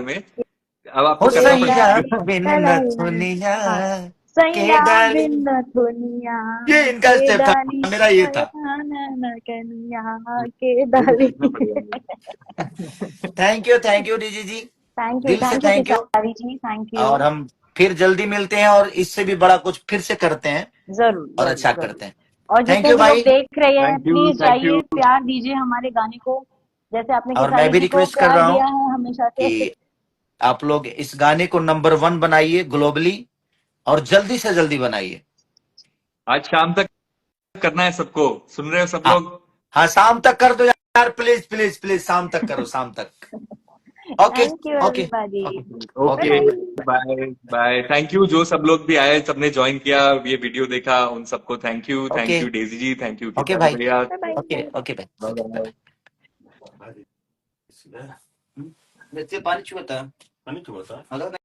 में। अब आपको हो करना सैया पड़ेगा। बिन नथुनिया हाँ, के सैया डाली। बिन दुनिया ये इनका के स्टेप डाली था, मेरा ये था। न कनिया के ये तो डाली। सीखना पड़ेगा मुझे। थैंक यू डीजी जी, दिल से thank you thank you. Khesari ji, thank you. और हम फिर जल्दी मिलते हैं और इससे भी बड़ा कुछ फिर से करते हैं जरूर और जरूर अच्छा जरूर। करते हैं। और थैंक जितने यू भी लोग भाई। देख रहे हैं, थैंक यू, प्लीज थैंक जाइए, यू। प्यार दीजिए हमारे गाने को, जैसे आपने और मैं खेसारी भी जी को रिक्वेस्ट कर प्यार रहा हूं दिया है हमेशा से। कि आप लोग इस गाने को नंबर 1 बनाइए ग्लोबली, और जल्दी से जल्दी बनाइए। आज शाम तक करना है सबको, सुन रहे हो सब हाँ लोग? हाँ, शाम तक कर दो यार, प्लीज प्लीज प्लीज, शाम तक करो, शाम तक। Okay thank you okay everybody. Okay bye okay okay, bye. Bye bye. Thank you जो सब लोग भी आए, सबने ज्वाइन किया, ये वीडियो देखा, उन सबको thank you. Okay thank you Daisy ji, thank you okay Khesari भाई, भैया। Bye bye okay bye. Okay भाई, bye okay bye bye. Bye. पानी छुआ था, पानी छुआ था।